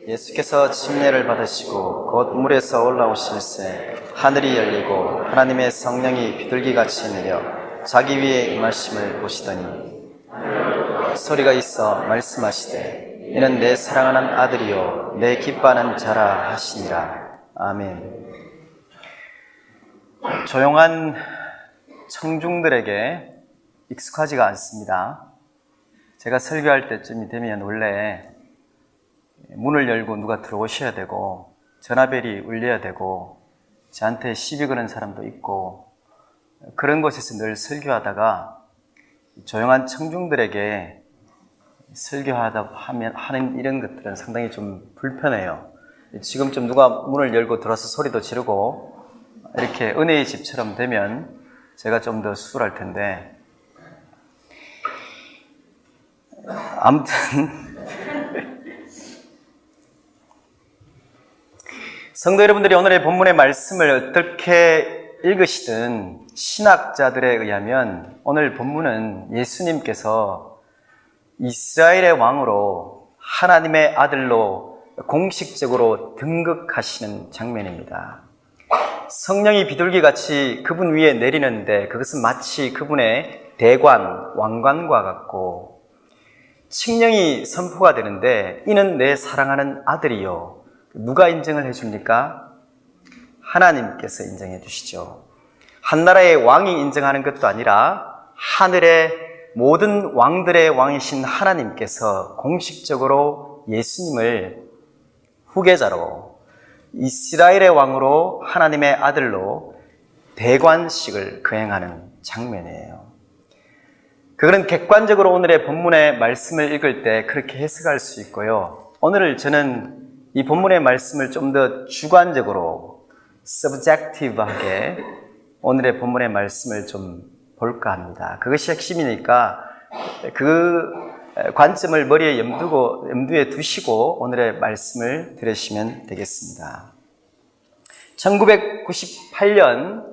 예수께서 침례를 받으시고 곧 물에서 올라오실새 하늘이 열리고 하나님의 성령이 비둘기같이 내려 자기 위에 임하심을 보시더니 소리가 있어 말씀하시되 이는 내 사랑하는 아들이요 내 기뻐하는 자라 하시니라. 아멘. 조용한 청중들에게 익숙하지가 않습니다. 제가 설교할 때쯤이 되면 원래 문을 열고 누가 들어오셔야 되고 전화벨이 울려야 되고 저한테 시비 거는 사람도 있고 그런 곳에서 늘 설교하다가 조용한 청중들에게 설교하다 하는 이런 것들은 상당히 좀 불편해요. 지금 좀 누가 문을 열고 들어와서 소리도 지르고 이렇게 은혜의 집처럼 되면 제가 좀 더 수월할 텐데 아무튼 성도 여러분들이 오늘의 본문의 말씀을 어떻게 읽으시든 신학자들에 의하면 오늘 본문은 예수님께서 이스라엘의 왕으로 하나님의 아들로 공식적으로 등극하시는 장면입니다. 성령이 비둘기같이 그분 위에 내리는데 그것은 마치 그분의 대관, 왕관과 같고 칙령이 선포가 되는데 이는 내 사랑하는 아들이요. 누가 인정을 해줍니까? 하나님께서 인정해 주시죠. 한 나라의 왕이 인정하는 것도 아니라 하늘의 모든 왕들의 왕이신 하나님께서 공식적으로 예수님을 후계자로 이스라엘의 왕으로 하나님의 아들로 대관식을 거행하는 장면이에요. 그거는 객관적으로 오늘의 본문의 말씀을 읽을 때 그렇게 해석할 수 있고요. 오늘 저는 이 본문의 말씀을 좀 더 주관적으로 subjective하게 오늘의 본문의 말씀을 좀 볼까 합니다. 그것이 핵심이니까 그 관점을 머리에 염두에 두시고 오늘의 말씀을 들으시면 되겠습니다. 1998년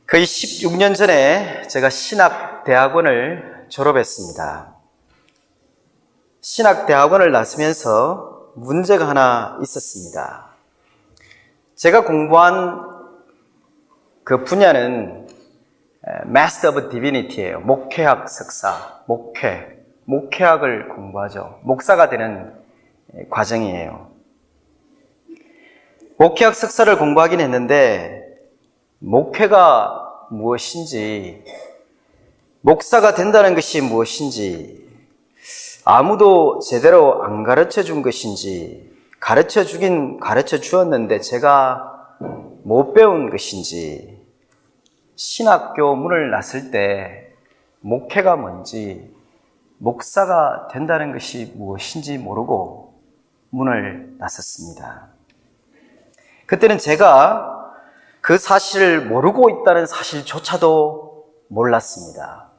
거의 16년 전에 제가 신학대학원을 졸업했습니다. 신학대학원을 나서면서 문제가 하나 있었습니다. 제가 공부한 그 분야는 Master of Divinity예요. 목회학 석사, 목회학을 공부하죠. 목사가 되는 과정이에요. 목회학 석사를 공부하긴 했는데 목회가 무엇인지, 목사가 된다는 것이 무엇인지 아무도 제대로 안 가르쳐 준 것인지, 가르쳐 주긴 가르쳐 주었는데 제가 못 배운 것인지, 신학교 문을 났을 때 목회가 뭔지, 목사가 된다는 것이 무엇인지 모르고 문을 났었습니다. 그때는 제가 그 사실을 모르고 있다는 사실조차도 몰랐습니다.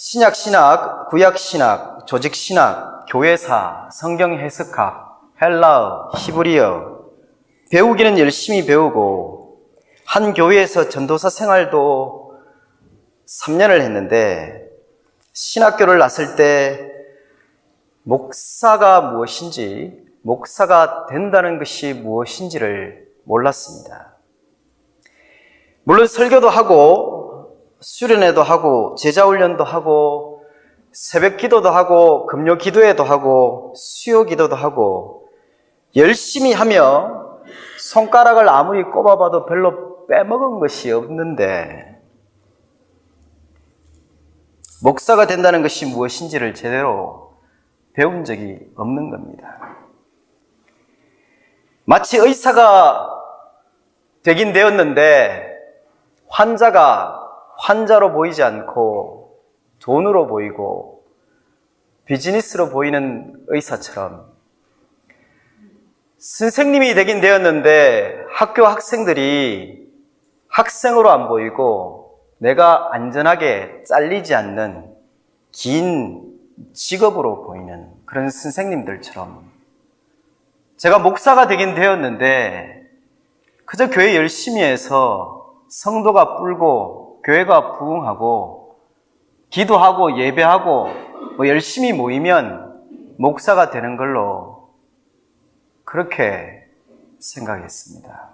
신약신학, 구약신학, 조직신학, 교회사, 성경해석학, 헬라어, 히브리어 배우기는 열심히 배우고 한 교회에서 전도사 생활도 3년을 했는데 신학교를 나설 때 목사가 무엇인지, 목사가 된다는 것이 무엇인지를 몰랐습니다. 물론 설교도 하고 수련회도 하고 제자훈련도 하고 새벽 기도도 하고 금요 기도회도 하고 수요 기도도 하고 열심히 하며 손가락을 아무리 꼽아봐도 별로 빼먹은 것이 없는데 목사가 된다는 것이 무엇인지를 제대로 배운 적이 없는 겁니다. 마치 의사가 되긴 되었는데 환자가 환자로 보이지 않고 돈으로 보이고 비즈니스로 보이는 의사처럼 선생님이 되긴 되었는데 학교 학생들이 학생으로 안 보이고 내가 안전하게 잘리지 않는 긴 직업으로 보이는 그런 선생님들처럼 제가 목사가 되긴 되었는데 그저 교회 열심히 해서 성도가 불고 교회가 부흥하고 기도하고 예배하고 열심히 모이면 목사가 되는 걸로 그렇게 생각했습니다.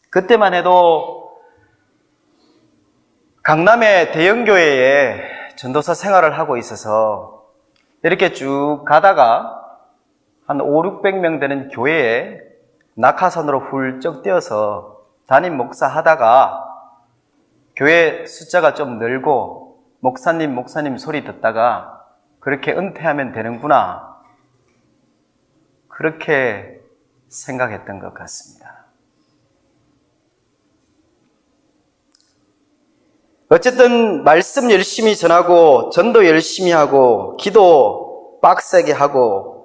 그때만 해도 강남의 대형교회에 전도사 생활을 하고 있어서 이렇게 쭉 가다가 한 5, 600명 되는 교회에 낙하산으로 훌쩍 뛰어서 담임 목사 하다가 교회 숫자가 좀 늘고 목사님 소리 듣다가 그렇게 은퇴하면 되는구나, 그렇게 생각했던 것 같습니다. 어쨌든 말씀 열심히 전하고 전도 열심히 하고 기도 빡세게 하고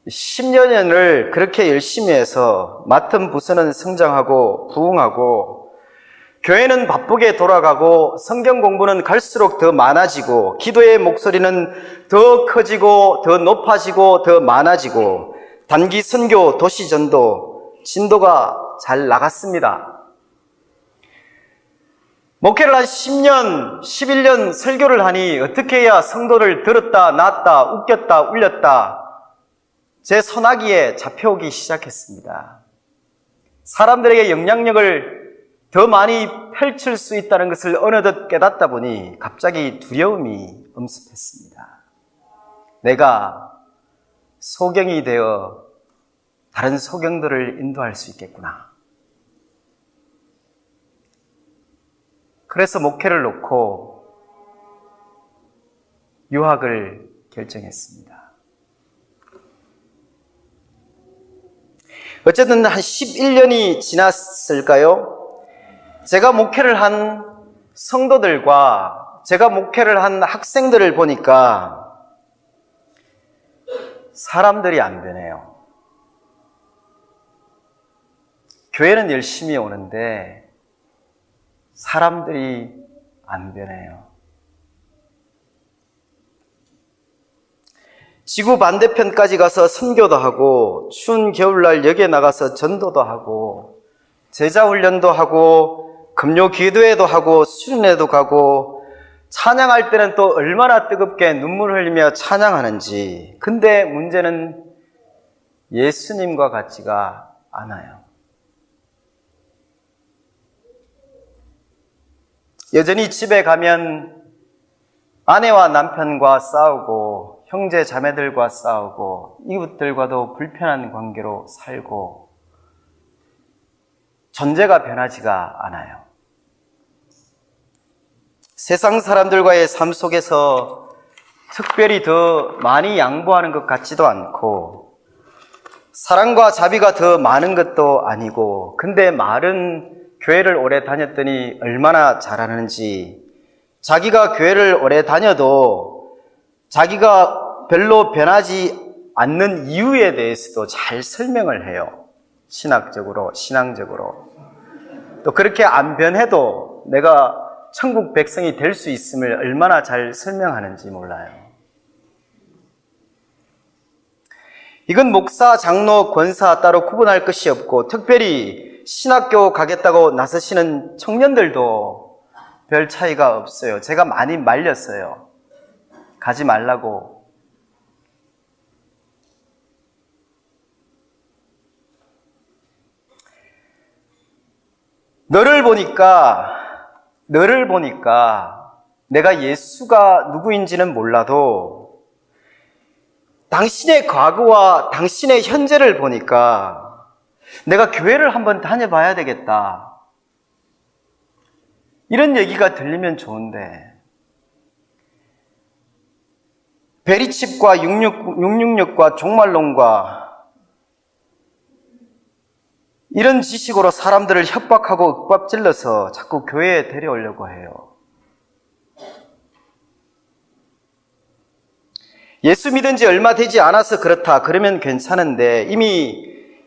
10여 년을 그렇게 열심히 해서 맡은 부서는 성장하고 부흥하고 교회는 바쁘게 돌아가고 성경 공부는 갈수록 더 많아지고 기도의 목소리는 더 커지고 더 높아지고 더 많아지고 단기 선교, 도시 전도, 진도가 잘 나갔습니다. 목회를 한 10년, 11년 설교를 하니 어떻게 해야 성도를 들었다 놨다 웃겼다 울렸다 제 소나기에 잡혀오기 시작했습니다. 사람들에게 영향력을 더 많이 펼칠 수 있다는 것을 어느덧 깨닫다 보니 갑자기 두려움이 엄습했습니다. 내가 소경이 되어 다른 소경들을 인도할 수 있겠구나. 그래서 목회를 놓고 유학을 결정했습니다. 어쨌든 한 11년이 지났을까요? 제가 목회를 한 성도들과 제가 목회를 한 학생들을 보니까 사람들이 안 변해요. 교회는 열심히 오는데 사람들이 안 변해요. 지구 반대편까지 가서 선교도 하고 추운 겨울날 역에 나가서 전도도 하고 제자훈련도 하고 금요 기도회도 하고 수련회도 가고 찬양할 때는 또 얼마나 뜨겁게 눈물 흘리며 찬양하는지. 근데 문제는 예수님과 같지가 않아요. 여전히 집에 가면 아내와 남편과 싸우고 형제 자매들과 싸우고 이웃들과도 불편한 관계로 살고 존재가 변하지가 않아요. 세상 사람들과의 삶 속에서 특별히 더 많이 양보하는 것 같지도 않고 사랑과 자비가 더 많은 것도 아니고, 근데 말은 교회를 오래 다녔더니 얼마나 잘하는지, 자기가 교회를 오래 다녀도 자기가 별로 변하지 않는 이유에 대해서도 잘 설명을 해요. 신학적으로, 신앙적으로. 또 그렇게 안 변해도 내가 천국 백성이 될 수 있음을 얼마나 잘 설명하는지 몰라요. 이건 목사, 장로, 권사 따로 구분할 것이 없고 특별히 신학교 가겠다고 나서시는 청년들도 별 차이가 없어요. 제가 많이 말렸어요. 가지 말라고. 너를 보니까 내가 예수가 누구인지는 몰라도 당신의 과거와 당신의 현재를 보니까 내가 교회를 한번 다녀봐야 되겠다. 이런 얘기가 들리면 좋은데 베리칩과 666과 종말론과 이런 지식으로 사람들을 협박하고 윽박질러서 자꾸 교회에 데려오려고 해요. 예수 믿은 지 얼마 되지 않아서 그렇다 그러면 괜찮은데 이미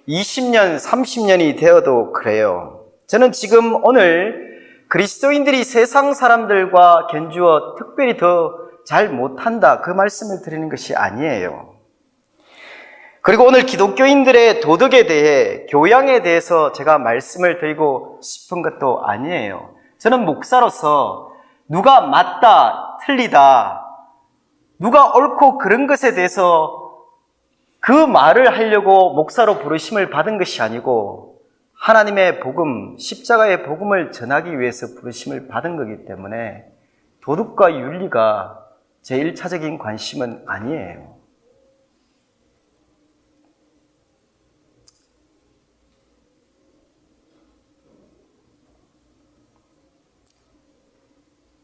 20년, 30년이 되어도 그래요. 저는 지금 오늘 그리스도인들이 세상 사람들과 견주어 특별히 더 잘 못한다 그 말씀을 드리는 것이 아니에요. 그리고 오늘 기독교인들의 도덕에 대해, 교양에 대해서 제가 말씀을 드리고 싶은 것도 아니에요. 저는 목사로서 누가 맞다, 틀리다 누가 옳고 그른 것에 대해서 그 말을 하려고 목사로 부르심을 받은 것이 아니고 하나님의 복음, 십자가의 복음을 전하기 위해서 부르심을 받은 거기 때문에 도덕과 윤리가 제 1차적인 관심은 아니에요.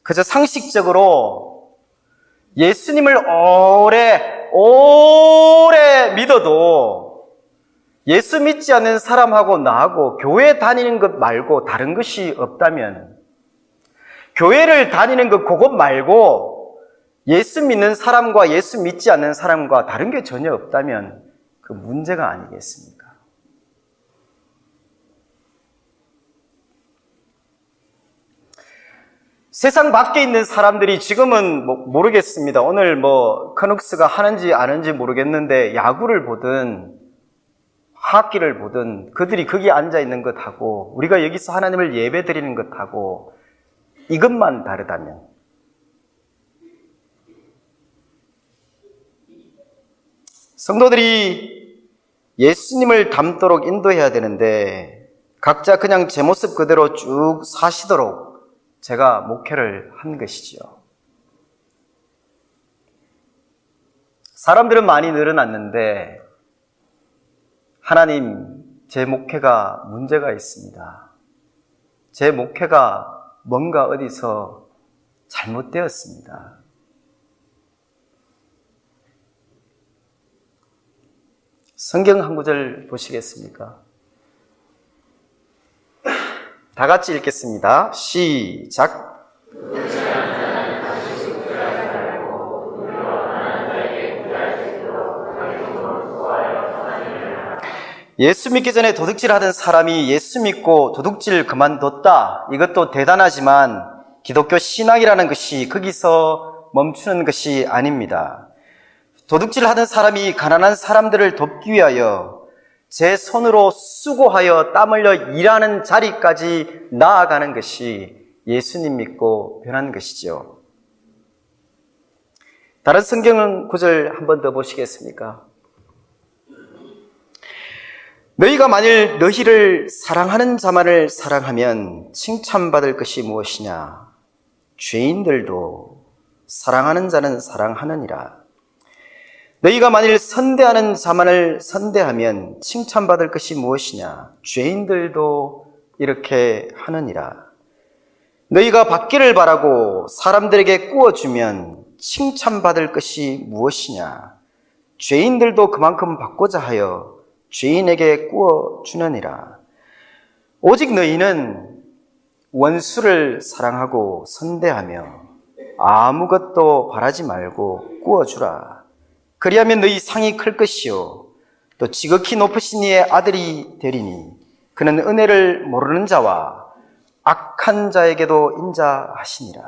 그저 상식적으로 예수님을 오래 믿어도 예수 믿지 않는 사람하고 나하고 교회 다니는 것 말고 다른 것이 없다면, 교회를 다니는 것 그것 말고 예수 믿는 사람과 예수 믿지 않는 사람과 다른 게 전혀 없다면 그 문제가 아니겠습니까? 세상 밖에 있는 사람들이 지금은 모르겠습니다. 오늘 커눅스가 하는지 아는지 모르겠는데 야구를 보든 하키를 보든 그들이 거기 앉아 있는 것하고 우리가 여기서 하나님을 예배 드리는 것하고 이것만 다르다면, 성도들이 예수님을 닮도록 인도해야 되는데 각자 그냥 제 모습 그대로 쭉 사시도록 제가 목회를 한 것이지요. 사람들은 많이 늘어났는데 하나님, 제 목회가 문제가 있습니다. 제 목회가 뭔가 어디서 잘못되었습니다. 성경 한 구절 보시겠습니까? 다 같이 읽겠습니다. 시작. 예수 믿기 전에 도둑질하던 사람이 예수 믿고 도둑질 그만뒀다. 이것도 대단하지만 기독교 신앙이라는 것이 거기서 멈추는 것이 아닙니다. 도둑질하던 사람이 가난한 사람들을 돕기 위하여 제 손으로 수고하여 땀 흘려 일하는 자리까지 나아가는 것이 예수님 믿고 변한 것이죠. 다른 성경 구절 한 번 더 보시겠습니까? 너희가 만일 너희를 사랑하는 자만을 사랑하면 칭찬받을 것이 무엇이냐? 죄인들도 사랑하는 자는 사랑하느니라. 너희가 만일 선대하는 자만을 선대하면 칭찬받을 것이 무엇이냐? 죄인들도 이렇게 하느니라. 너희가 받기를 바라고 사람들에게 구워주면 칭찬받을 것이 무엇이냐? 죄인들도 그만큼 받고자 하여 죄인에게 구워주느니라. 오직 너희는 원수를 사랑하고 선대하며 아무것도 바라지 말고 구워주라. 그리하면 너희 상이 클 것이요 또 지극히 높으신 이의 아들이 되리니 그는 은혜를 모르는 자와 악한 자에게도 인자하시니라.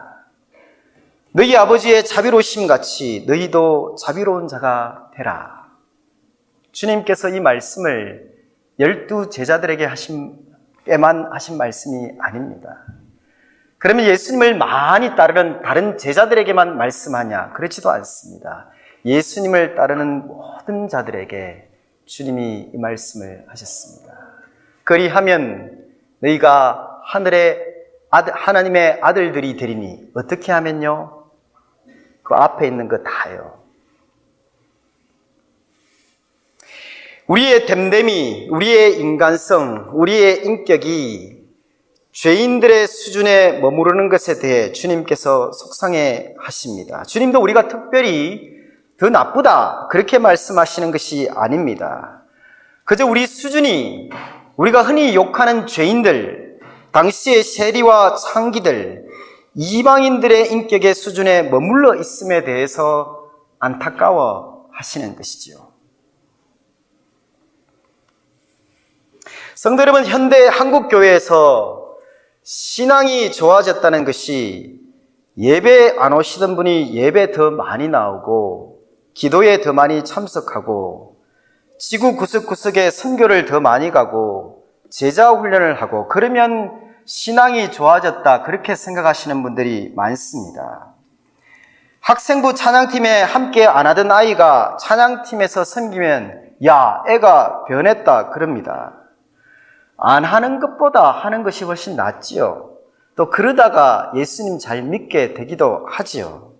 너희 아버지의 자비로우심 같이 너희도 자비로운 자가 되라. 주님께서 이 말씀을 12 제자들에게만 하신 말씀이 아닙니다. 그러면 예수님을 많이 따르는 다른 제자들에게만 말씀하냐? 그렇지도 않습니다. 예수님을 따르는 모든 자들에게 주님이 이 말씀을 하셨습니다. 그리하면 너희가 하나님의 아들들이 되리니 어떻게 하면요? 그 앞에 있는 거 다요. 우리의 됨됨이, 우리의 인간성, 우리의 인격이 죄인들의 수준에 머무르는 것에 대해 주님께서 속상해 하십니다. 주님도 우리가 특별히 더 나쁘다 그렇게 말씀하시는 것이 아닙니다. 그저 우리 수준이 우리가 흔히 욕하는 죄인들, 당시의 세리와 창기들, 이방인들의 인격의 수준에 머물러 있음에 대해서 안타까워 하시는 것이지요. 성도 여러분, 현대 한국교회에서 신앙이 좋아졌다는 것이 예배 안 오시던 분이 예배 더 많이 나오고 기도에 더 많이 참석하고 지구 구석구석에 선교를 더 많이 가고 제자 훈련을 하고 그러면 신앙이 좋아졌다 그렇게 생각하시는 분들이 많습니다. 학생부 찬양팀에 함께 안 하던 아이가 찬양팀에서 섬기면 야, 애가 변했다 그럽니다. 안 하는 것보다 하는 것이 훨씬 낫지요. 또 그러다가 예수님 잘 믿게 되기도 하지요.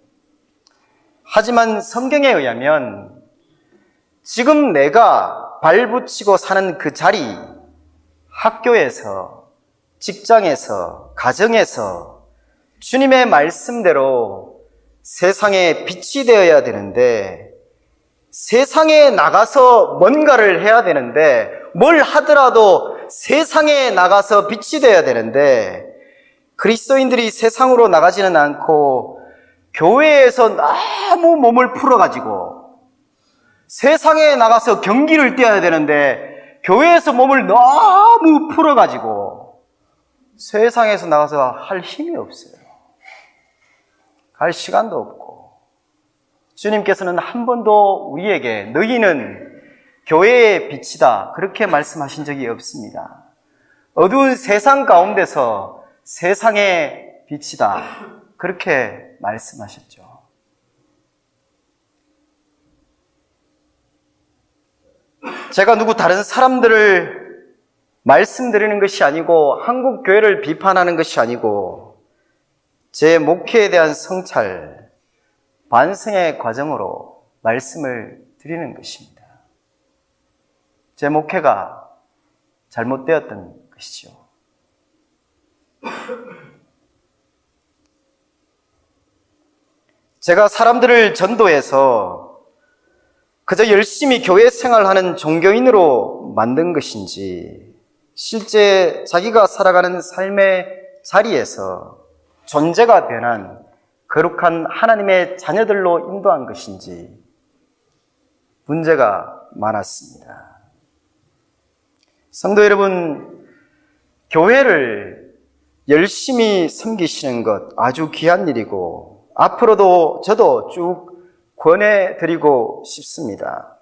하지만 성경에 의하면 지금 내가 발붙이고 사는 그 자리, 학교에서, 직장에서, 가정에서 주님의 말씀대로 세상에 빛이 되어야 되는데, 세상에 나가서 뭔가를 해야 되는데, 뭘 하더라도 세상에 나가서 빛이 되어야 되는데, 그리스도인들이 세상으로 나가지는 않고 교회에서 너무 몸을 풀어가지고 세상에 나가서 경기를 뛰어야 되는데 교회에서 몸을 너무 풀어가지고 세상에서 나가서 할 힘이 없어요. 갈 시간도 없고. 주님께서는 한 번도 우리에게 너희는 교회의 빛이다 그렇게 말씀하신 적이 없습니다. 어두운 세상 가운데서 세상의 빛이다 그렇게 말씀하셨죠. 제가 누구 다른 사람들을 말씀드리는 것이 아니고 한국 교회를 비판하는 것이 아니고 제 목회에 대한 성찰, 반성의 과정으로 말씀을 드리는 것입니다. 제 목회가 잘못되었던 것이죠. 제가 사람들을 전도해서 그저 열심히 교회 생활하는 종교인으로 만든 것인지 실제 자기가 살아가는 삶의 자리에서 존재가 변한 거룩한 하나님의 자녀들로 인도한 것인지 문제가 많았습니다. 성도 여러분, 교회를 열심히 섬기시는 것 아주 귀한 일이고 앞으로도 저도 쭉 권해드리고 싶습니다.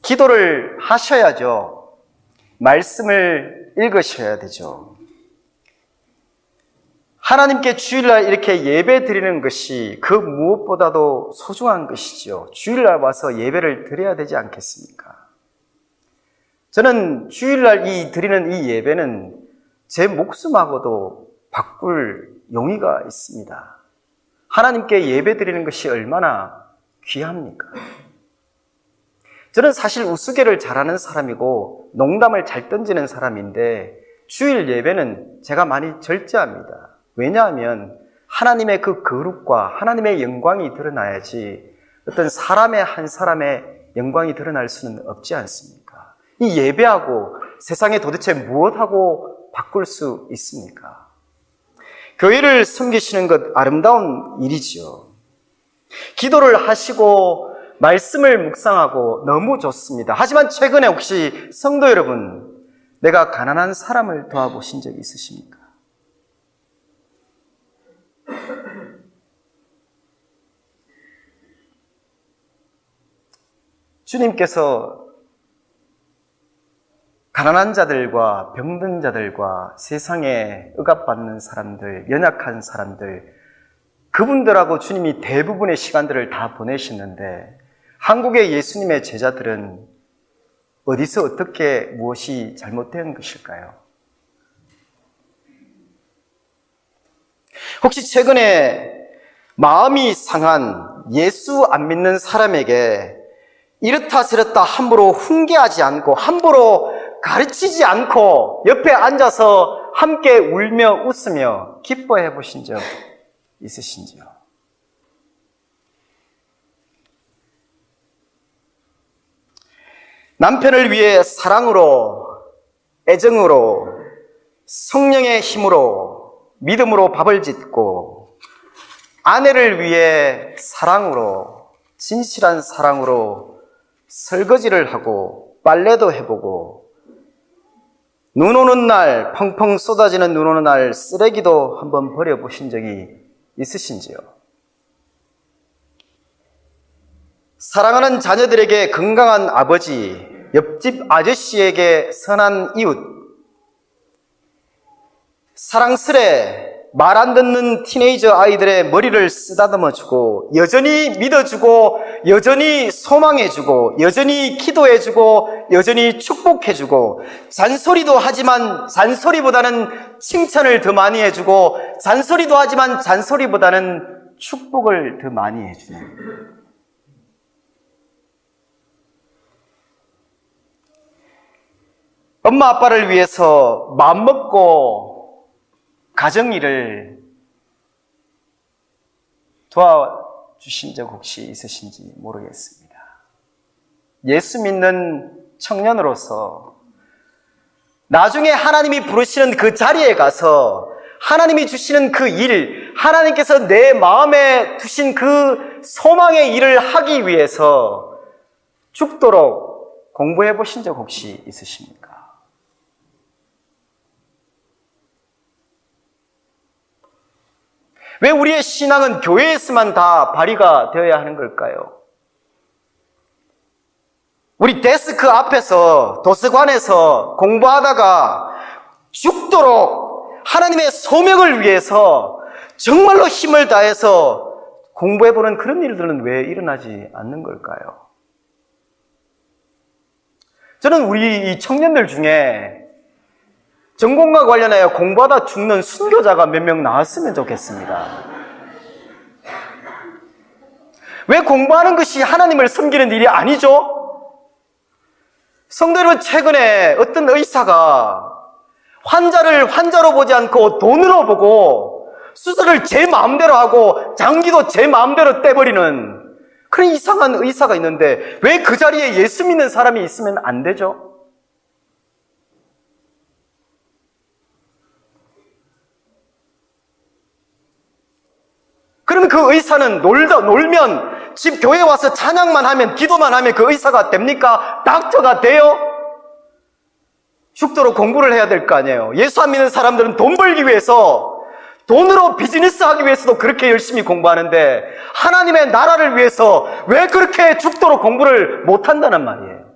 기도를 하셔야죠. 말씀을 읽으셔야 되죠. 하나님께 주일날 이렇게 예배 드리는 것이 그 무엇보다도 소중한 것이죠. 주일날 와서 예배를 드려야 되지 않겠습니까? 저는 주일날 드리는 이 예배는 제 목숨하고도 바꿀 용의가 있습니다. 하나님께 예배 드리는 것이 얼마나 귀합니까? 저는 사실 우스개를 잘하는 사람이고 농담을 잘 던지는 사람인데 주일 예배는 제가 많이 절제합니다. 왜냐하면 하나님의 그 거룩과 하나님의 영광이 드러나야지 어떤 사람의 한 사람의 영광이 드러날 수는 없지 않습니까? 이 예배하고 세상에 도대체 무엇하고 바꿀 수 있습니까? 교회를 섬기시는 것 아름다운 일이지요. 기도를 하시고 말씀을 묵상하고 너무 좋습니다. 하지만 최근에 혹시 성도 여러분, 내가 가난한 사람을 도와보신 적이 있으십니까? 주님께서 가난한 자들과 병든 자들과 세상에 억압받는 사람들, 연약한 사람들, 그분들하고 주님이 대부분의 시간들을 다 보내셨는데 한국의 예수님의 제자들은 어디서 어떻게 무엇이 잘못된 것일까요? 혹시 최근에 마음이 상한 예수 안 믿는 사람에게 이렇다 저렇다 함부로 훈계하지 않고 함부로 가르치지 않고 옆에 앉아서 함께 울며 웃으며 기뻐해 보신 적 있으신지요? 남편을 위해 사랑으로, 애정으로, 성령의 힘으로, 믿음으로 밥을 짓고 아내를 위해 사랑으로, 진실한 사랑으로 설거지를 하고 빨래도 해보고 눈 오는 날, 펑펑 쏟아지는 눈 오는 날 쓰레기도 한번 버려보신 적이 있으신지요? 사랑하는 자녀들에게 건강한 아버지, 옆집 아저씨에게 선한 이웃, 사랑스레 말 안 듣는 티네이저 아이들의 머리를 쓰다듬어주고, 여전히 믿어주고, 여전히 소망해주고, 여전히 기도해주고, 여전히 축복해주고, 잔소리도 하지만 잔소리보다는 칭찬을 더 많이 해주고, 잔소리도 하지만 잔소리보다는 축복을 더 많이 해주는, 엄마 아빠를 위해서 마음먹고 가정일을 도와주신 적 혹시 있으신지 모르겠습니다. 예수 믿는 청년으로서 나중에 하나님이 부르시는 그 자리에 가서 하나님이 주시는 그 일, 하나님께서 내 마음에 두신 그 소망의 일을 하기 위해서 죽도록 공부해 보신 적 혹시 있으십니까? 왜 우리의 신앙은 교회에서만 다 발휘가 되어야 하는 걸까요? 우리 데스크 앞에서 도서관에서 공부하다가 죽도록 하나님의 소명을 위해서 정말로 힘을 다해서 공부해보는 그런 일들은 왜 일어나지 않는 걸까요? 저는 우리 이 청년들 중에 전공과 관련하여 공부하다 죽는 순교자가 몇 명 나왔으면 좋겠습니다. 왜 공부하는 것이 하나님을 섬기는 일이 아니죠? 성도 여러분, 최근에 어떤 의사가 환자를 환자로 보지 않고 돈으로 보고 수술을 제 마음대로 하고 장기도 제 마음대로 떼버리는 그런 이상한 의사가 있는데 왜 그 자리에 예수 믿는 사람이 있으면 안 되죠? 그러면 그 의사는 놀면 집 교회 와서 찬양만 하면 기도만 하면 그 의사가 됩니까? 닥터가 돼요? 죽도록 공부를 해야 될 거 아니에요. 예수 안 믿는 사람들은 돈 벌기 위해서 돈으로 비즈니스 하기 위해서도 그렇게 열심히 공부하는데 하나님의 나라를 위해서 왜 그렇게 죽도록 공부를 못한다는 말이에요.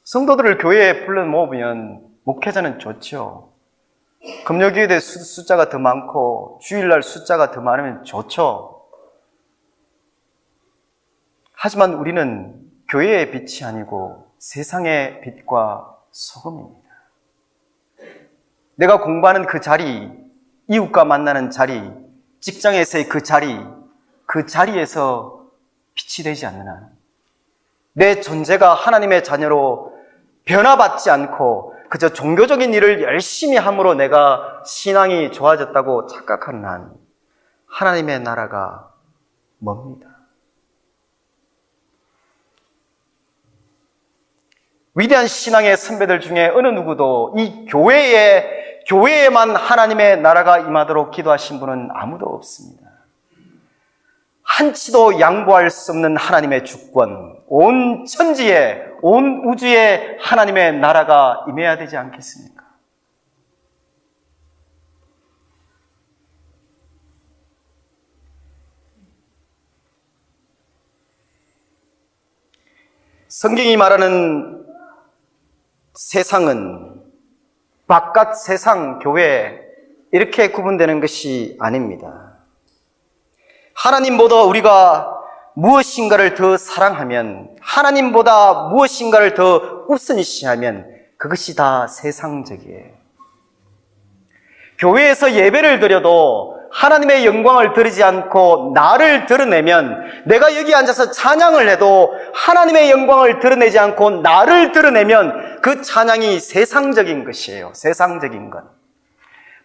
성도들을 교회에 불러 모으면 목회자는 좋죠. 금요기회대 숫자가 더 많고 주일날 숫자가 더 많으면 좋죠. 하지만 우리는 교회의 빛이 아니고 세상의 빛과 소금입니다. 내가 공부하는 그 자리, 이웃과 만나는 자리, 직장에서의 그 자리에서 빛이 되지 않는 한 내 존재가 하나님의 자녀로 변화받지 않고 그저 종교적인 일을 열심히 함으로 내가 신앙이 좋아졌다고 착각하는 한 하나님의 나라가 멉니다. 위대한 신앙의 선배들 중에 어느 누구도 이 교회에만 하나님의 나라가 임하도록 기도하신 분은 아무도 없습니다. 한치도 양보할 수 없는 하나님의 주권, 온 천지에, 온 우주에 하나님의 나라가 임해야 되지 않겠습니까? 성경이 말하는 세상은 바깥 세상, 교회 이렇게 구분되는 것이 아닙니다. 하나님보다 우리가 무엇인가를 더 사랑하면, 하나님보다 무엇인가를 더 우선시하면 그것이 다 세상적이에요. 교회에서 예배를 드려도 하나님의 영광을 드리지 않고 나를 드러내면, 내가 여기 앉아서 찬양을 해도 하나님의 영광을 드러내지 않고 나를 드러내면 그 찬양이 세상적인 것이에요. 세상적인 것.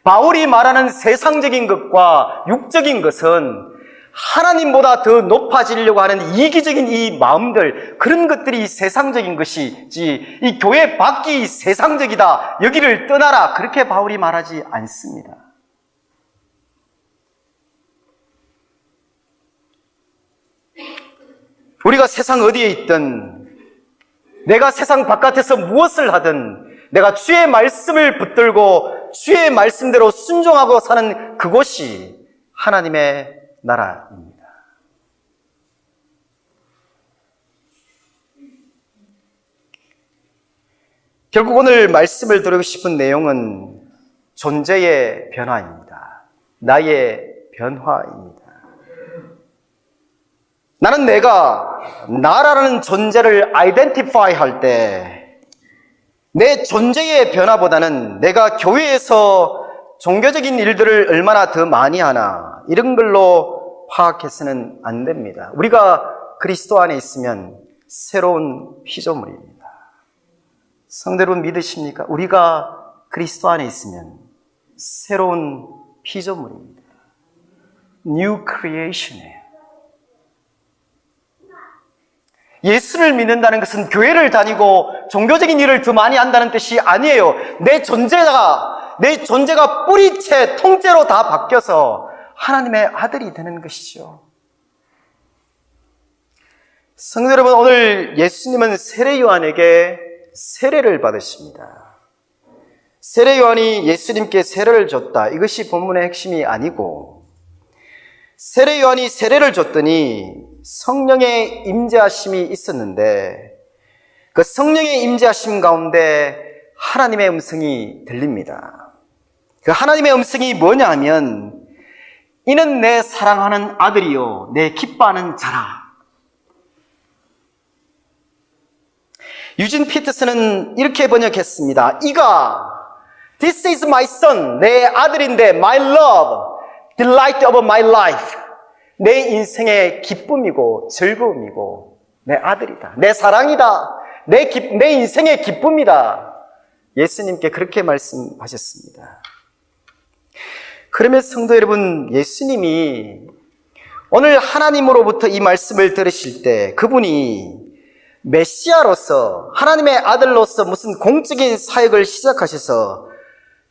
바울이 말하는 세상적인 것과 육적인 것은 하나님보다 더 높아지려고 하는 이기적인 이 마음들, 그런 것들이 세상적인 것이지 이 교회 밖이 세상적이다, 여기를 떠나라, 그렇게 바울이 말하지 않습니다. 우리가 세상 어디에 있든, 내가 세상 바깥에서 무엇을 하든 내가 주의 말씀을 붙들고 주의 말씀대로 순종하고 사는 그곳이 하나님의 나라입니다. 결국 오늘 말씀을 드리고 싶은 내용은 존재의 변화입니다. 나의 변화입니다. 나는 내가 나라는 존재를 아이덴티파이 할 때 내 존재의 변화보다는 내가 교회에서 종교적인 일들을 얼마나 더 많이 하나 이런 걸로 파악해서는 안 됩니다. 우리가 그리스도 안에 있으면 새로운 피조물입니다. 성도 여러분 믿으십니까? 우리가 그리스도 안에 있으면 새로운 피조물입니다. New creation이에요. 예수를 믿는다는 것은 교회를 다니고 종교적인 일을 더 많이 한다는 뜻이 아니에요. 내 존재가 뿌리째 통째로 다 바뀌어서 하나님의 아들이 되는 것이죠. 성도 여러분, 오늘 예수님은 세례 요한에게 세례를 받으십니다. 세례 요한이 예수님께 세례를 줬다. 이것이 본문의 핵심이 아니고, 세례 요한이 세례를 줬더니 성령의 임재하심이 있었는데 그 성령의 임재하심 가운데 하나님의 음성이 들립니다. 그 하나님의 음성이 뭐냐 하면 이는 내 사랑하는 아들이요 내 기뻐하는 자라. 유진 피터스는 이렇게 번역했습니다. This is my son, 내 아들인데 my love, delight of my life. 내 인생의 기쁨이고 즐거움이고 내 아들이다. 내 사랑이다. 내 인생의 기쁨이다. 예수님께 그렇게 말씀하셨습니다. 그러면 성도 여러분, 예수님이 오늘 하나님으로부터 이 말씀을 들으실 때 그분이 메시아로서 하나님의 아들로서 무슨 공적인 사역을 시작하셔서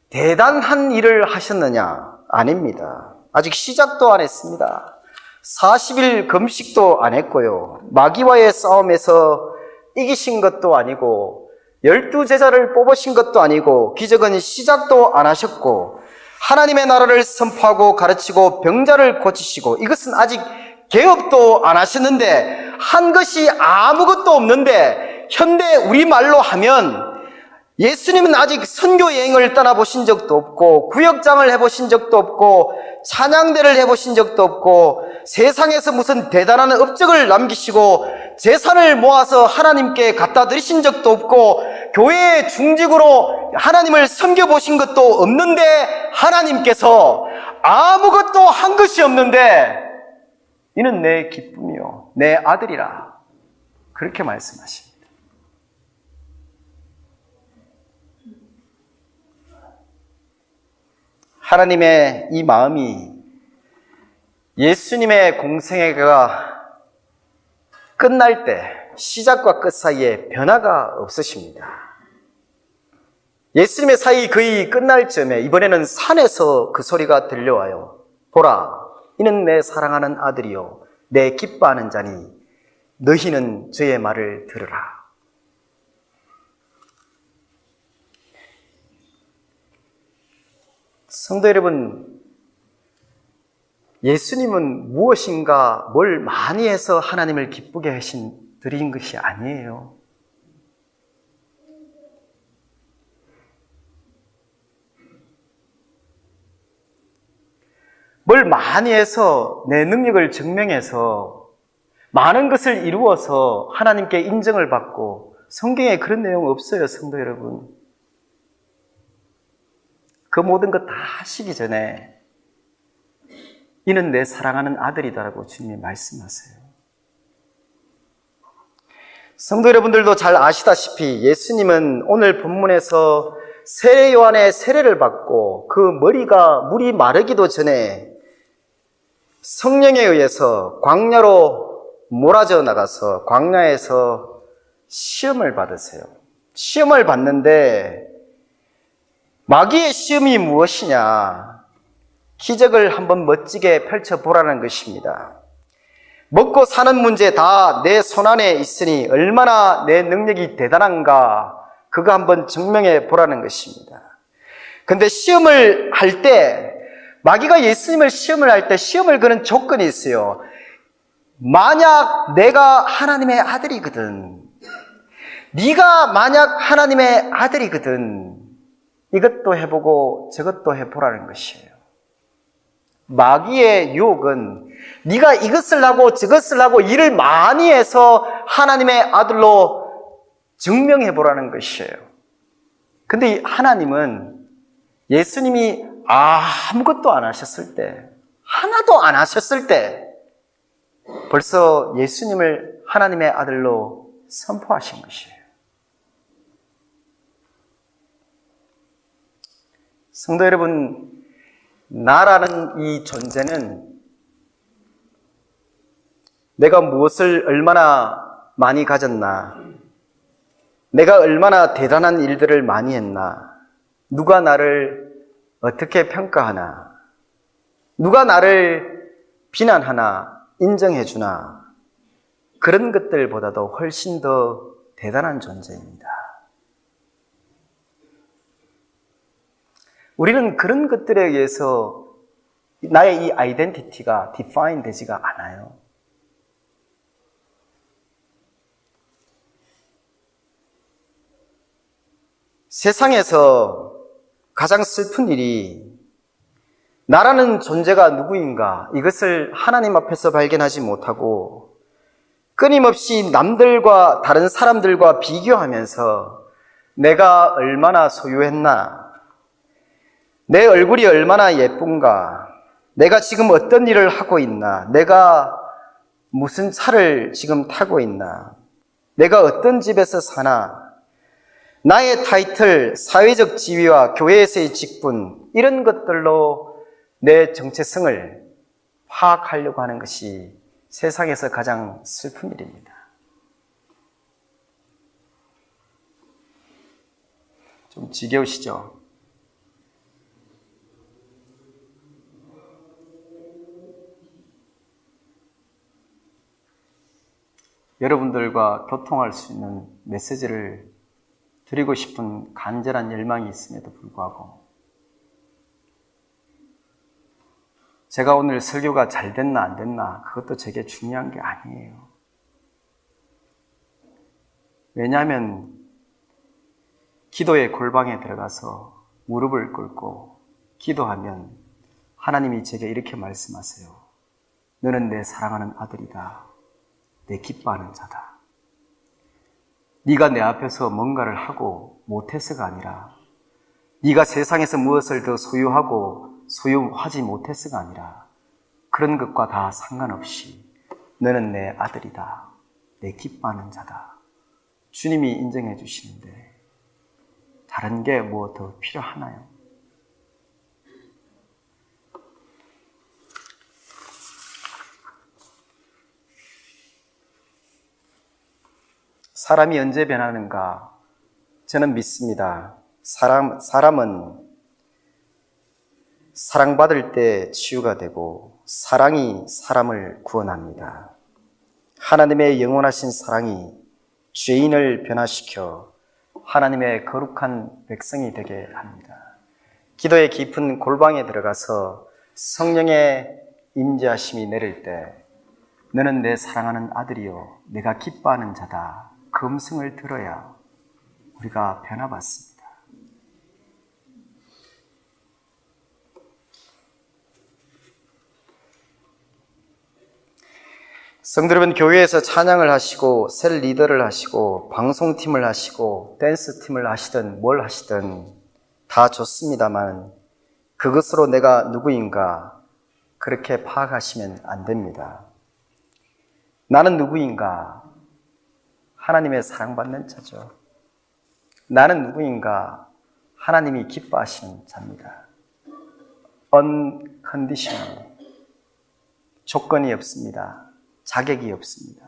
대단한 일을 하셨느냐? 아닙니다. 아직 시작도 안 했습니다. 40일 금식도 안 했고요. 마귀와의 싸움에서 이기신 것도 아니고 12제자를 뽑으신 것도 아니고 기적은 시작도 안 하셨고 하나님의 나라를 선포하고 가르치고 병자를 고치시고 이것은 아직 개업도 안 하셨는데 한 것이 아무것도 없는데 현대 우리말로 하면 예수님은 아직 선교 여행을 떠나보신 적도 없고 구역장을 해보신 적도 없고 찬양대를 해보신 적도 없고 세상에서 무슨 대단한 업적을 남기시고 재산을 모아서 하나님께 갖다 드리신 적도 없고 교회의 중직으로 하나님을 섬겨보신 것도 없는데 하나님께서 아무것도 한 것이 없는데 이는 내 기쁨이요 내 아들이라 그렇게 말씀하십니다. 하나님의 이 마음이 예수님의 공생애가 끝날 때 시작과 끝 사이에 변화가 없으십니다. 예수님의 사역이 거의 끝날 즈음에 이번에는 산에서 그 소리가 들려와요. 보라, 이는 내 사랑하는 아들이요 내 기뻐하는 자니 너희는 저의 말을 들으라. 성도 여러분, 예수님은 무엇인가 뭘 많이 해서 하나님을 기쁘게 드린 것이 아니에요. 뭘 많이 해서 내 능력을 증명해서 많은 것을 이루어서 하나님께 인정을 받고 성경에 그런 내용 없어요, 성도 여러분. 그 모든 것 다 하시기 전에 이는 내 사랑하는 아들이다라고 주님이 말씀하세요. 성도 여러분들도 잘 아시다시피 예수님은 오늘 본문에서 세례 요한의 세례를 받고 그 머리가 물이 마르기도 전에 성령에 의해서 광야로 몰아져 나가서 광야에서 시험을 받으세요. 시험을 받는데 마귀의 시험이 무엇이냐? 기적을 한번 멋지게 펼쳐보라는 것입니다. 먹고 사는 문제 다 내 손안에 있으니 얼마나 내 능력이 대단한가 그거 한번 증명해 보라는 것입니다. 근데 시험을 할 때 마귀가 예수님을 시험을 할 때 시험을 거는 조건이 있어요. 만약 내가 하나님의 아들이거든, 네가 만약 하나님의 아들이거든 이것도 해보고 저것도 해보라는 것이에요. 마귀의 유혹은 네가 이것을 하고 저것을 하고 일을 많이 해서 하나님의 아들로 증명해보라는 것이에요. 근데 하나님은 예수님이 아무것도 안 하셨을 때, 하나도 안 하셨을 때 벌써 예수님을 하나님의 아들로 선포하신 것이에요. 성도 여러분, 나라는 이 존재는 내가 무엇을 얼마나 많이 가졌나, 내가 얼마나 대단한 일들을 많이 했나, 누가 나를 어떻게 평가하나, 누가 나를 비난하나, 인정해주나, 그런 것들보다도 훨씬 더 대단한 존재입니다. 우리는 그런 것들에 의해서 나의 이 아이덴티티가 디파인 되지가 않아요. 세상에서 가장 슬픈 일이 나라는 존재가 누구인가 이것을 하나님 앞에서 발견하지 못하고 끊임없이 남들과 다른 사람들과 비교하면서 내가 얼마나 소유했나, 내 얼굴이 얼마나 예쁜가, 내가 지금 어떤 일을 하고 있나, 내가 무슨 차를 지금 타고 있나, 내가 어떤 집에서 사나, 나의 타이틀, 사회적 지위와 교회에서의 직분, 이런 것들로 내 정체성을 파악하려고 하는 것이 세상에서 가장 슬픈 일입니다. 좀 지겨우시죠? 여러분들과 교통할 수 있는 메시지를 드리고 싶은 간절한 열망이 있음에도 불구하고 제가 오늘 설교가 잘 됐나 안 됐나 그것도 제게 중요한 게 아니에요. 왜냐하면 기도의 골방에 들어가서 무릎을 꿇고 기도하면 하나님이 제게 이렇게 말씀하세요. 너는 내 사랑하는 아들이다. 내 기뻐하는 자다. 네가 내 앞에서 뭔가를 하고 못해서가 아니라 네가 세상에서 무엇을 더 소유하고 소유하지 못해서가 아니라 그런 것과 다 상관없이 너는 내 아들이다. 내 기뻐하는 자다. 주님이 인정해 주시는데 다른 게 뭐 더 필요하나요? 사람이 언제 변하는가? 저는 믿습니다. 사람은 사랑받을 때 치유가 되고 사랑이 사람을 구원합니다. 하나님의 영원하신 사랑이 죄인을 변화시켜 하나님의 거룩한 백성이 되게 합니다. 기도의 깊은 골방에 들어가서 성령의 임재하심이 내릴 때 너는 내 사랑하는 아들이요 내가 기뻐하는 자다. 그 음성을 들어야 우리가 변화받습니다. 성도 여러분, 교회에서 찬양을 하시고 셀 리더를 하시고 방송팀을 하시고 댄스팀을 하시든 뭘 하시든 다 좋습니다만 그것으로 내가 누구인가 그렇게 파악하시면 안 됩니다. 나는 누구인가? 하나님의 사랑받는 자죠. 나는 누구인가? 하나님이 기뻐하시는 자입니다. unconditional. 조건이 없습니다. 자격이 없습니다.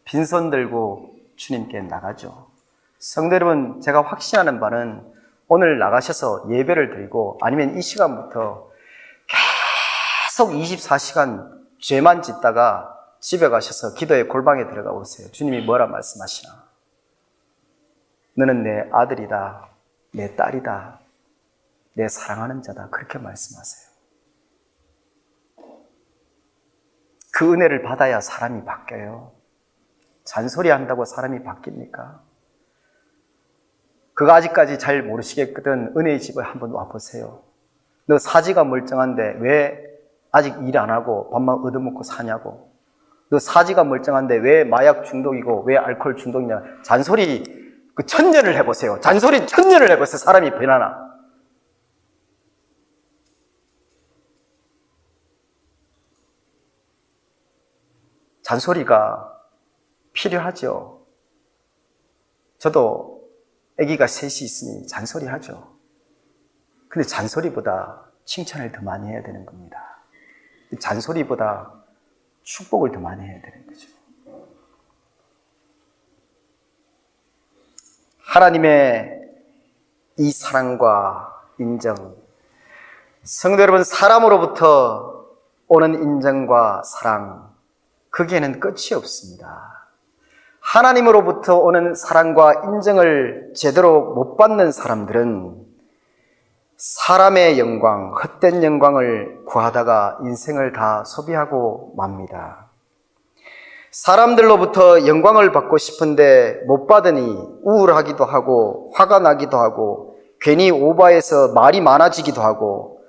빈손 들고 주님께 나가죠. 성도 여러분, 제가 확신하는 바는 오늘 나가셔서 예배를 드리고 아니면 이 시간부터 계속 24시간 죄만 짓다가 집에 가셔서 기도의 골방에 들어가 오세요. 주님이 뭐라 말씀하시나? 너는 내 아들이다, 내 딸이다, 내 사랑하는 자다. 그렇게 말씀하세요. 그 은혜를 받아야 사람이 바뀌어요. 잔소리한다고 사람이 바뀝니까? 그거 아직까지 잘 모르시겠거든. 은혜의 집에 한번 와보세요. 너 사지가 멀쩡한데 왜 아직 일 안 하고 밥만 얻어먹고 사냐고. 너 사지가 멀쩡한데 왜 마약 중독이고 왜 알코올 중독이냐. 잔소리 그 1000년을 해보세요. 잔소리 1000년을 해보세요. 사람이 변하나. 잔소리가 필요하죠. 저도 아기가 셋이 있으니 잔소리하죠. 근데 잔소리보다 칭찬을 더 많이 해야 되는 겁니다. 잔소리보다 축복을 더 많이 해야 되는 거죠. 하나님의 이 사랑과 인정, 성도 여러분, 사람으로부터 오는 인정과 사랑, 거기에는 끝이 없습니다. 하나님으로부터 오는 사랑과 인정을 제대로 못 받는 사람들은 사람의 영광, 헛된 영광을 구하다가 인생을 다 소비하고 맙니다. 사람들로부터 영광을 받고 싶은데 못 받으니 우울하기도 하고 화가 나기도 하고 괜히 오버해서 말이 많아지기도 하고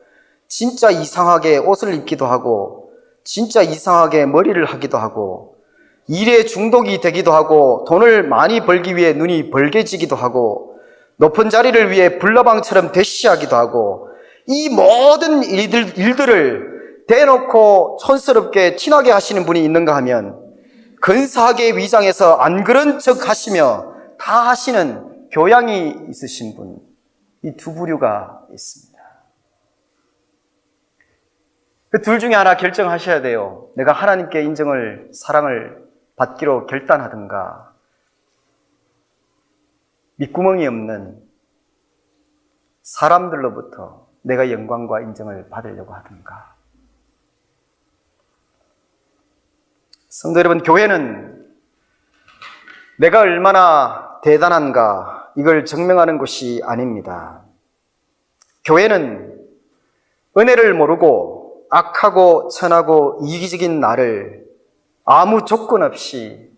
진짜 이상하게 옷을 입기도 하고 진짜 이상하게 머리를 하기도 하고 일에 중독이 되기도 하고 돈을 많이 벌기 위해 눈이 벌게지기도 하고 높은 자리를 위해 불나방처럼 대시하기도 하고 이 모든 일들을 대놓고 촌스럽게 티나게 하시는 분이 있는가 하면 근사하게 위장해서 안 그런 척 하시며 다 하시는 교양이 있으신 분, 이 두 부류가 있습니다. 그 둘 중에 하나 결정하셔야 돼요. 내가 하나님께 인정을, 사랑을 받기로 결단하든가 밑구멍이 없는 사람들로부터 내가 영광과 인정을 받으려고 하든가. 성도 여러분, 교회는 내가 얼마나 대단한가 이걸 증명하는 곳이 아닙니다. 교회는 은혜를 모르고 악하고 천하고 이기적인 나를 아무 조건 없이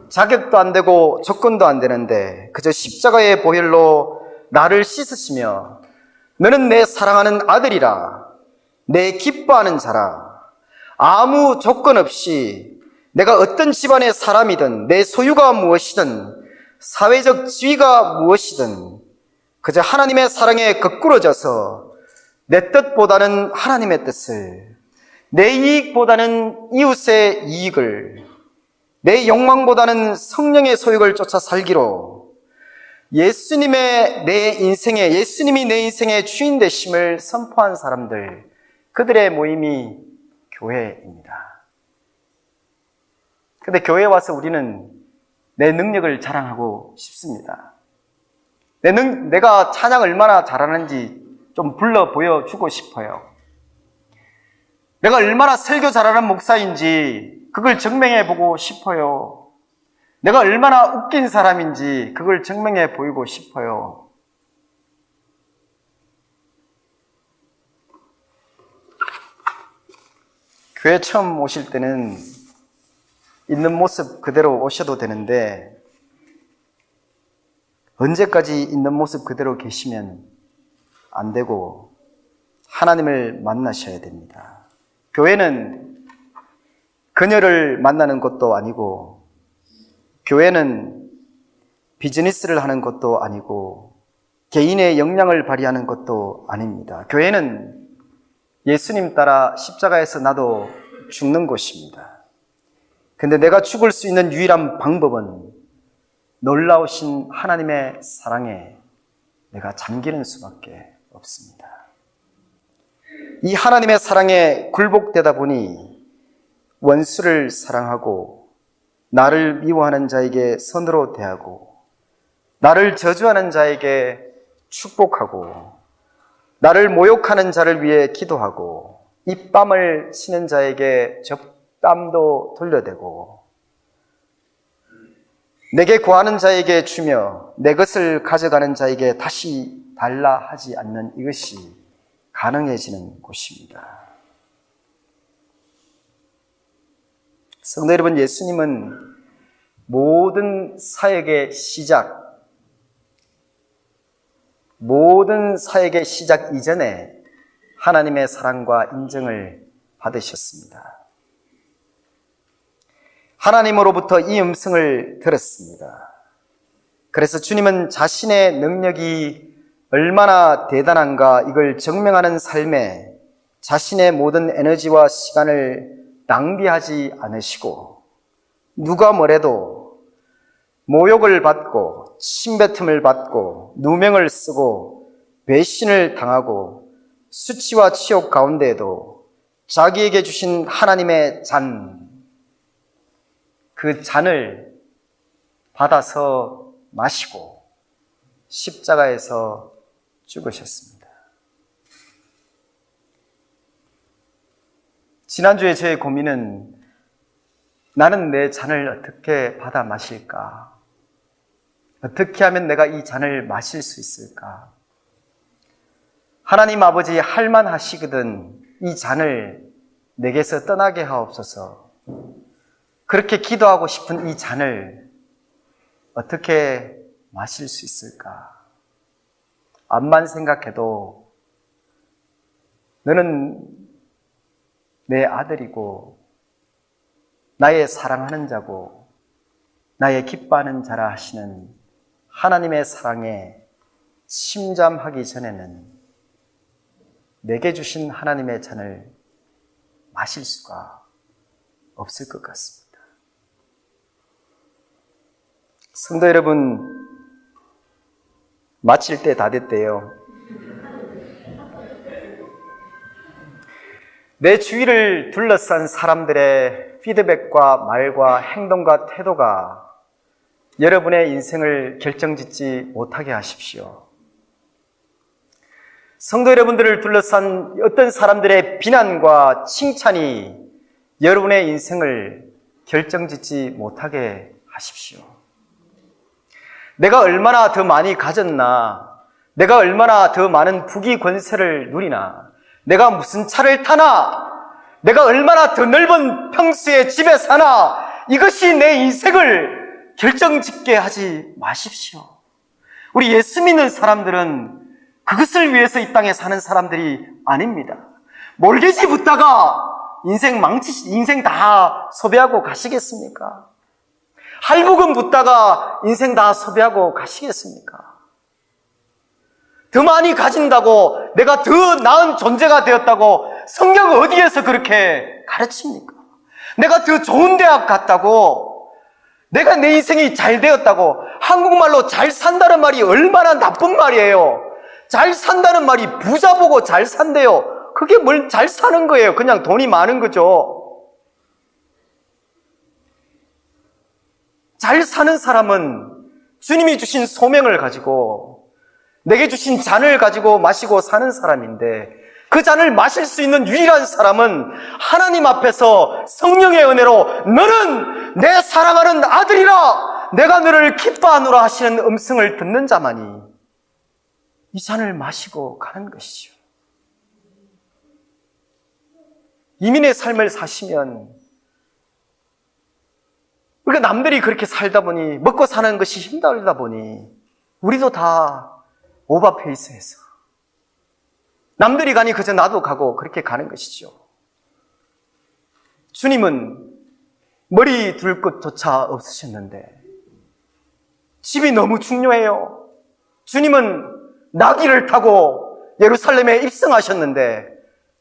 자격도 안 되고 조건도 안 되는데 그저 십자가의 보혈로 나를 씻으시며 너는 내 사랑하는 아들이라, 내 기뻐하는 자라, 아무 조건 없이 내가 어떤 집안의 사람이든 내 소유가 무엇이든 사회적 지위가 무엇이든 그저 하나님의 사랑에 거꾸러져서 내 뜻보다는 하나님의 뜻을, 내 이익보다는 이웃의 이익을, 내 욕망보다는 성령의 소욕을 쫓아 살기로 예수님이 내 인생의 주인 되심을 선포한 사람들, 그들의 모임이 교회입니다. 근데 교회에 와서 우리는 내 능력을 자랑하고 싶습니다. 내가 찬양 얼마나 잘하는지 좀 불러 보여주고 싶어요. 내가 얼마나 설교 잘하는 목사인지 그걸 증명해 보고 싶어요. 내가 얼마나 웃긴 사람인지 그걸 증명해 보이고 싶어요. 교회 처음 오실 때는 있는 모습 그대로 오셔도 되는데 언제까지 있는 모습 그대로 계시면 안 되고 하나님을 만나셔야 됩니다. 교회는 그녀를 만나는 것도 아니고 교회는 비즈니스를 하는 것도 아니고 개인의 역량을 발휘하는 것도 아닙니다. 교회는 예수님 따라 십자가에서 나도 죽는 곳입니다. 근데 내가 죽을 수 있는 유일한 방법은 놀라우신 하나님의 사랑에 내가 잠기는 수밖에 없습니다. 이 하나님의 사랑에 굴복되다 보니 원수를 사랑하고 나를 미워하는 자에게 선으로 대하고 나를 저주하는 자에게 축복하고 나를 모욕하는 자를 위해 기도하고 입밤을 치는 자에게 땀도 돌려대고 내게 구하는 자에게 주며 내 것을 가져가는 자에게 다시 달라 하지 않는 이것이 가능해지는 곳입니다. 성도 여러분, 예수님은 모든 사역의 시작 이전에 하나님의 사랑과 인정을 받으셨습니다. 하나님으로부터 이 음성을 들었습니다. 그래서 주님은 자신의 능력이 얼마나 대단한가 이걸 증명하는 삶에 자신의 모든 에너지와 시간을 낭비하지 않으시고, 누가 뭐래도 모욕을 받고 침뱉음을 받고 누명을 쓰고 배신을 당하고 수치와 치욕 가운데에도 자기에게 주신 하나님의 그 잔을 받아서 마시고 십자가에서 죽으셨습니다. 지난주에 저의 고민은 나는 내 잔을 어떻게 받아 마실까? 어떻게 하면 내가 이 잔을 마실 수 있을까? 하나님 아버지 할만하시거든 이 잔을 내게서 떠나게 하옵소서. 그렇게 기도하고 싶은 이 잔을 어떻게 마실 수 있을까? 암만 생각해도 너는 내 아들이고 나의 사랑하는 자고 나의 기뻐하는 자라 하시는 하나님의 사랑에 침잠하기 전에는 내게 주신 하나님의 잔을 마실 수가 없을 것 같습니다. 성도 여러분, 마칠 때 다 됐대요. 내 주위를 둘러싼 사람들의 피드백과 말과 행동과 태도가 여러분의 인생을 결정짓지 못하게 하십시오. 성도 여러분들을 둘러싼 어떤 사람들의 비난과 칭찬이 여러분의 인생을 결정짓지 못하게 하십시오. 내가 얼마나 더 많이 가졌나, 내가 얼마나 더 많은 부귀 권세를 누리나, 내가 무슨 차를 타나, 내가 얼마나 더 넓은 평수의 집에 사나, 이것이 내 인생을 결정짓게 하지 마십시오. 우리 예수 믿는 사람들은 그것을 위해서 이 땅에 사는 사람들이 아닙니다. 몰개지 붙다가 인생 다 소비하고 가시겠습니까? 할부금 붙다가 인생 다 소비하고 가시겠습니까? 더 많이 가진다고 내가 더 나은 존재가 되었다고 성경 어디에서 그렇게 가르칩니까? 내가 더 좋은 대학 갔다고, 내가 내 인생이 잘 되었다고. 한국말로 잘 산다는 말이 얼마나 나쁜 말이에요. 잘 산다는 말이 부자 보고 잘 산대요. 그게 뭘 잘 사는 거예요. 그냥 돈이 많은 거죠. 잘 사는 사람은 주님이 주신 소명을 가지고 내게 주신 잔을 가지고 마시고 사는 사람인데, 그 잔을 마실 수 있는 유일한 사람은 하나님 앞에서 성령의 은혜로 너는 내 사랑하는 아들이라 내가 너를 기뻐하노라 하시는 음성을 듣는 자만이 이 잔을 마시고 가는 것이죠. 이민의 삶을 사시면, 우리가 남들이 그렇게 살다 보니, 먹고 사는 것이 힘들다 보니 우리도 다 오버페이스해서 남들이 가니 그저 나도 가고 그렇게 가는 것이죠. 주님은 머리 둘 것조차 없으셨는데 집이 너무 중요해요. 주님은 나귀를 타고 예루살렘에 입성하셨는데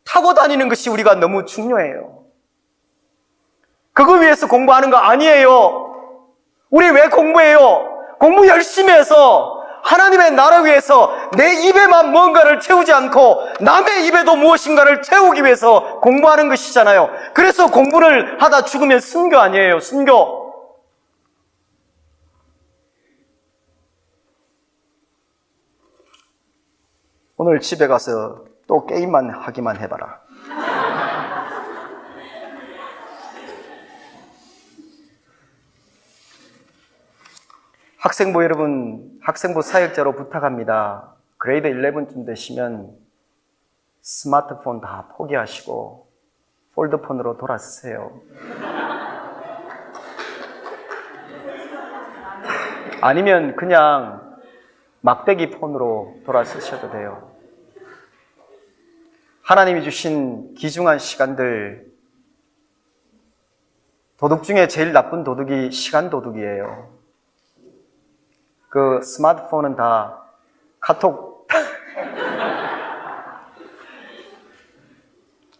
타고 다니는 것이 우리가 너무 중요해요. 그거 위해서 공부하는 거 아니에요. 우리 왜 공부해요? 공부 열심히 해서 하나님의 나라 위해서 내 입에만 뭔가를 채우지 않고 남의 입에도 무엇인가를 채우기 위해서 공부하는 것이잖아요. 그래서 공부를 하다 죽으면 순교 아니에요. 순교. 오늘 집에 가서 또 게임만 하기만 해봐라. 학생부 여러분, 학생부 사역자로 부탁합니다. 그레이드 11쯤 되시면 스마트폰 다 포기하시고 폴드폰으로 돌아서세요. 아니면 그냥 막대기 폰으로 돌아서셔도 돼요. 하나님이 주신 귀중한 시간들, 도둑 중에 제일 나쁜 도둑이 시간 도둑이에요. 그 스마트폰은 다 카톡.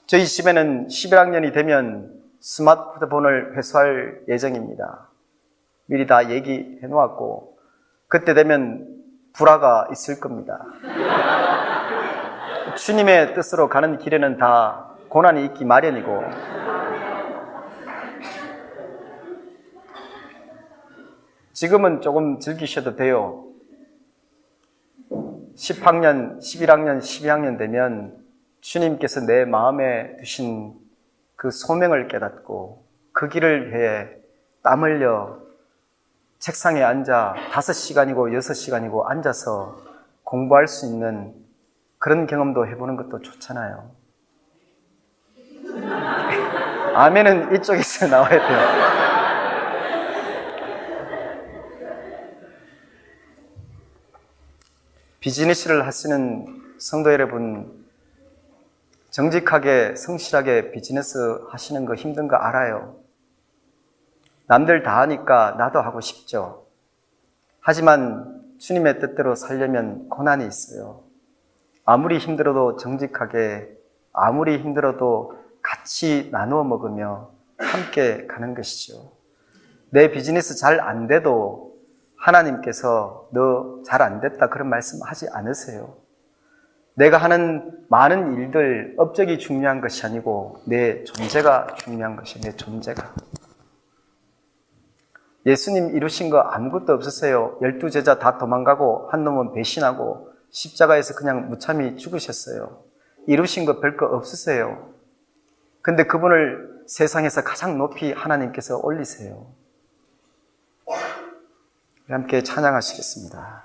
저희 집에는 11학년이 되면 스마트폰을 회수할 예정입니다. 미리 다 얘기해 놓았고, 그때 되면 불화가 있을 겁니다. 주님의 뜻으로 가는 길에는 다 고난이 있기 마련이고, 지금은 조금 즐기셔도 돼요. 10학년, 11학년, 12학년 되면 주님께서 내 마음에 두신 그 소명을 깨닫고 그 길을 위해 땀 흘려 책상에 앉아 5시간이고 6시간이고 앉아서 공부할 수 있는 그런 경험도 해보는 것도 좋잖아요. 아멘은 이쪽에서 나와야 돼요. 비즈니스를 하시는 성도 여러분, 정직하게 성실하게 비즈니스 하시는 거 힘든 거 알아요. 남들 다 하니까 나도 하고 싶죠. 하지만 주님의 뜻대로 살려면 고난이 있어요. 아무리 힘들어도 정직하게, 아무리 힘들어도 같이 나누어 먹으며 함께 가는 것이죠. 내 비즈니스 잘 안 돼도 하나님께서 너 잘 안 됐다 그런 말씀 하지 않으세요. 내가 하는 많은 일들, 업적이 중요한 것이 아니고 내 존재가 중요한 것이에요. 내 존재가. 예수님 이루신 거 아무것도 없으세요. 12제자 다 도망가고 한 놈은 배신하고 십자가에서 그냥 무참히 죽으셨어요. 이루신 거 별거 없으세요. 근데 그분을 세상에서 가장 높이 하나님께서 올리세요. 함께 찬양하시겠습니다.